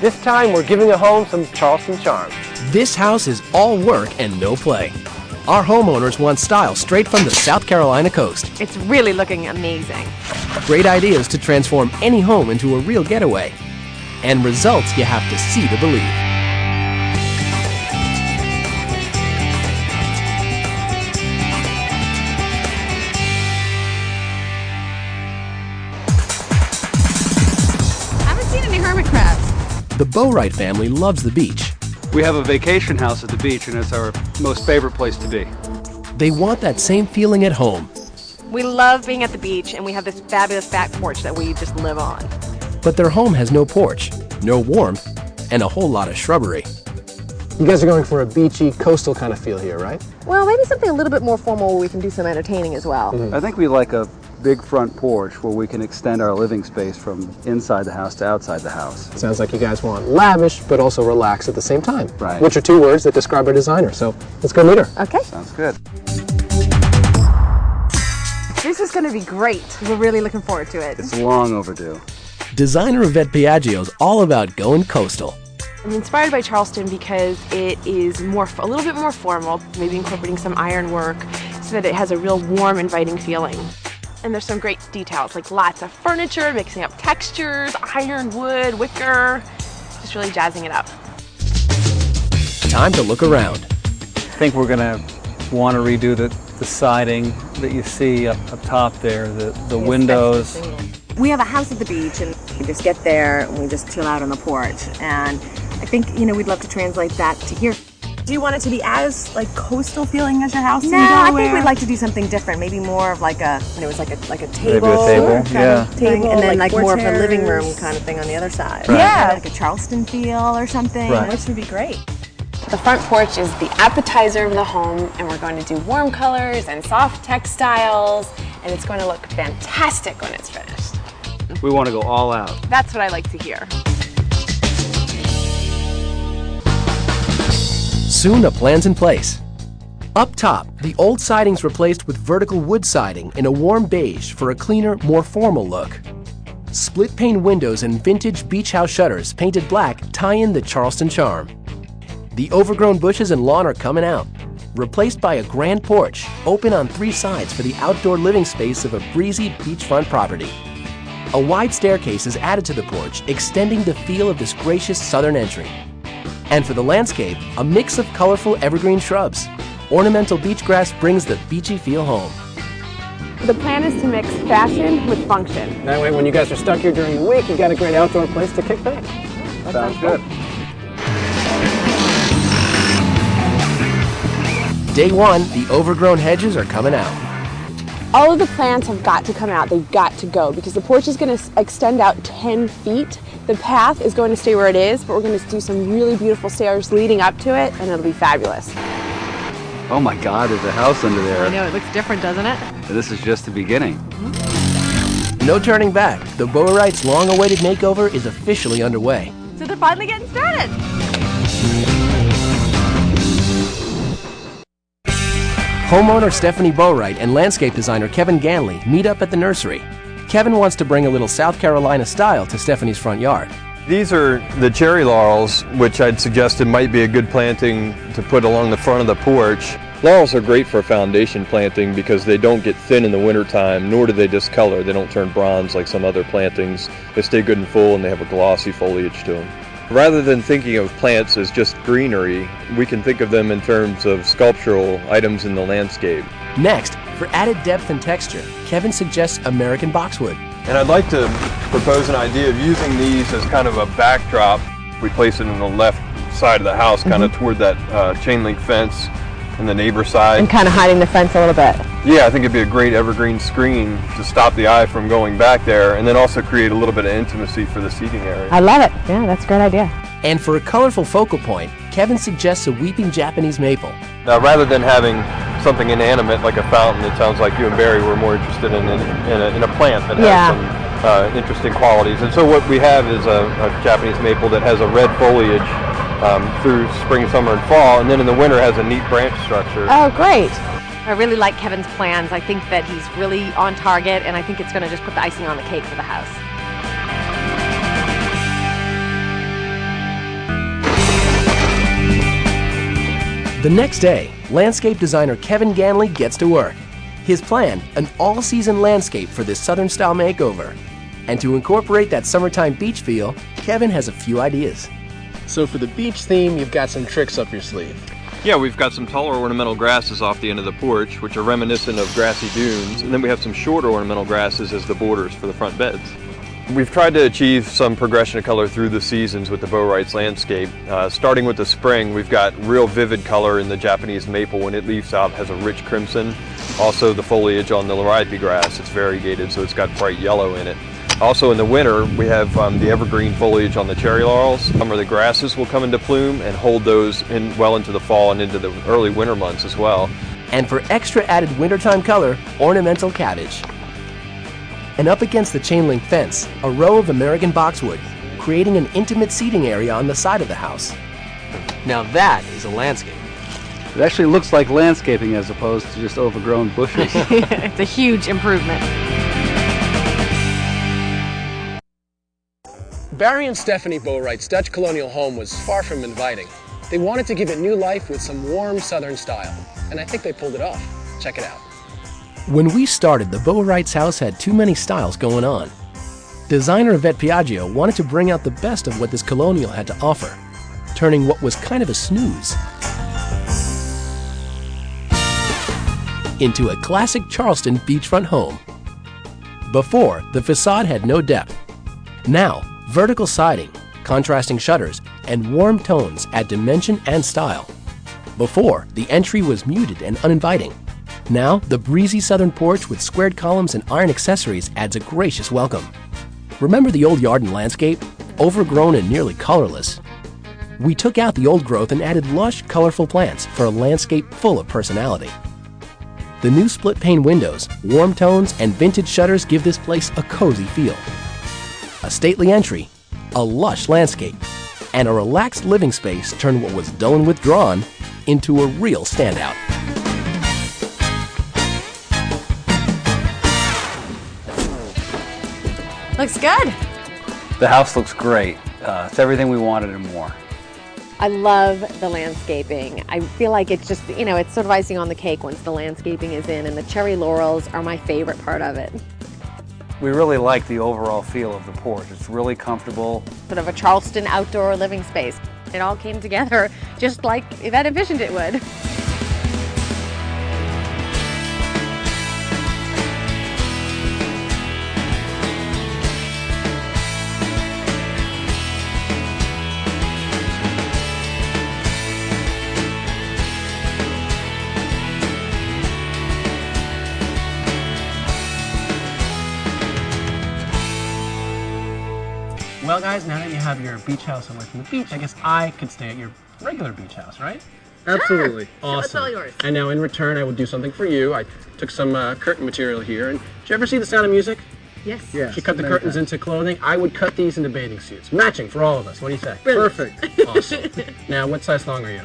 This time we're giving a home some Charleston charm. This house is all work and no play. Our homeowners want style straight from the South Carolina coast. It's really looking amazing. Great ideas to transform any home into a real getaway. And results you have to see to believe. The Boright family loves the beach. We have a vacation house at the beach, and it's our most favorite place to be. They want that same feeling at home. We love being at the beach, and we have this fabulous back porch that we just live on. But their home has no porch, no warmth, and a whole lot of shrubbery. You guys are going for a beachy, coastal kind of feel here, right? Well, maybe something a little bit more formal where we can do some entertaining as well. I think we like a big front porch where we can extend our living space from inside the house to outside the house. Sounds like you guys want lavish, but also relaxed at the same time. Right. Which are two words that describe our designer, so let's go meet her. Okay. Sounds good. This is going to be great. We're really looking forward to it. It's long overdue. Designer Yvette Piaggio's all about going coastal. I'm inspired by Charleston because it is a little bit more formal, maybe incorporating some ironwork so that it has a real warm, inviting feeling. And there's some great details, like lots of furniture, mixing up textures, iron, wood, wicker, just really jazzing it up. Time to look around. I think we're going to want to redo the siding that you see up top there, the windows. We have a house at the beach, and we just get there and we just chill out on the porch. And I think, we'd love to translate that to here. Do you want it to be as coastal feeling as your house in Delaware? I think we'd like to do something different. Maybe more of like a table. Maybe a kind table, yeah. of table, and then more of a living room chairs. kind of thing on the other side. Right. Yeah, like a Charleston feel or something, Right. which would be great. The front porch is the appetizer of the home, and we're going to do warm colors and soft textiles, and it's going to look fantastic when it's finished. We want to go all out. That's what I like to hear. Soon the plan's in place. Up top, the old siding's replaced with vertical wood siding in a warm beige for a cleaner, more formal look. Split pane windows and vintage beach house shutters painted black tie in the Charleston charm. The overgrown bushes and lawn are coming out, replaced by a grand porch open on 3 sides for the outdoor living space of a breezy beachfront property. A wide staircase is added to the porch, extending the feel of this gracious southern entry. And for the landscape, a mix of colorful evergreen shrubs. Ornamental beach grass brings the beachy feel home. The plan is to mix fashion with function. That way, when you guys are stuck here during the week, you got a great outdoor place to kick back. Sounds good. Day 1, the overgrown hedges are coming out. All of the plants have got to come out. They've got to go because the porch is going to extend out 10 feet. The path is going to stay where it is, but we're going to do some really beautiful stairs leading up to it, and it'll be fabulous. Oh my God, there's a house under there. I know, it looks different, doesn't it? This is just the beginning. No turning back. The Boright's long-awaited makeover is officially underway. So they're finally getting started. Homeowner Stephanie Boright and landscape designer Kevin Ganley meet up at the nursery. Kevin wants to bring a little South Carolina style to Stephanie's front yard. These are the cherry laurels, which I'd suggested might be a good planting to put along the front of the porch. Laurels are great for foundation planting because they don't get thin in the wintertime, nor do they discolor. They don't turn bronze like some other plantings. They stay good and full, and they have a glossy foliage to them. Rather than thinking of plants as just greenery, we can think of them in terms of sculptural items in the landscape. Next, for added depth and texture, Kevin suggests American boxwood. And I'd like to propose an idea of using these as kind of a backdrop. We place it on the left side of the house, kind of toward that chain link fence on the neighbor side. And kind of hiding the fence a little bit. Yeah, I think it'd be a great evergreen screen to stop the eye from going back there, and then also create a little bit of intimacy for the seating area. I love it. Yeah, that's a great idea. And for a colorful focal point, Kevin suggests a weeping Japanese maple. Now, rather than having something inanimate like a fountain, it sounds like you and Barry were more interested in a plant that has some interesting qualities. And so what we have is a Japanese maple that has a red foliage through spring, summer, and fall, and then in the winter has a neat branch structure. Oh, great. I really like Kevin's plans. I think that he's really on target, and I think it's going to just put the icing on the cake for the house. The next day, landscape designer Kevin Ganley gets to work. His plan, an all-season landscape for this southern-style makeover. And to incorporate that summertime beach feel, Kevin has a few ideas. So for the beach theme, you've got some tricks up your sleeve. Yeah, we've got some taller ornamental grasses off the end of the porch, which are reminiscent of grassy dunes, and then we have some shorter ornamental grasses as the borders for the front beds. We've tried to achieve some progression of color through the seasons with the Boright's landscape. Starting with the spring, we've got real vivid color in the Japanese maple. When it leaves out, has a rich crimson. Also the foliage on the liripe grass, it's variegated, so it's got bright yellow in it. Also in the winter, we have the evergreen foliage on the cherry laurels. Some of the grasses will come into plume and hold those in well into the fall and into the early winter months as well. And for extra added wintertime color, ornamental cabbage. And up against the chain link fence, a row of American boxwood, creating an intimate seating area on the side of the house. Now that is a landscape. It actually looks like landscaping as opposed to just overgrown bushes. It's a huge improvement. Barry and Stephanie Boright's Dutch colonial home was far from inviting. They wanted to give it new life with some warm southern style, and I think they pulled it off. Check it out. When we started, the Bowaright's house had too many styles going on. Designer Yvette Piaggio wanted to bring out the best of what this colonial had to offer, turning what was kind of a snooze into a classic Charleston beachfront home. Before, the facade had no depth. Now, vertical siding, contrasting shutters, and warm tones add dimension and style. Before, the entry was muted and uninviting. Now, the breezy southern porch with squared columns and iron accessories adds a gracious welcome. Remember the old yard and landscape? Overgrown and nearly colorless. We took out the old growth and added lush, colorful plants for a landscape full of personality. The new split-pane windows, warm tones, and vintage shutters give this place a cozy feel. A stately entry, a lush landscape, and a relaxed living space turn what was dull and withdrawn into a real standout. Looks good. The house looks great. It's everything we wanted and more. I love the landscaping. I feel like it's just, you know, it's sort of icing on the cake once the landscaping is in, and the cherry laurels are my favorite part of it. We really like the overall feel of the porch. It's really comfortable. Sort of a Charleston outdoor living space. It all came together just like Yvette envisioned it would. Well, guys, now that you have your beach house away from the beach, I guess I could stay at your regular beach house, right? Absolutely. Awesome. It's all yours. And now in return, I will do something for you. I took some curtain material here. And did you ever see The Sound of Music? Yes. She cut the curtains into clothing. I would cut these into bathing suits. Matching for all of us. What do you say? Brilliant. Perfect. Awesome. Now, what size thong are you?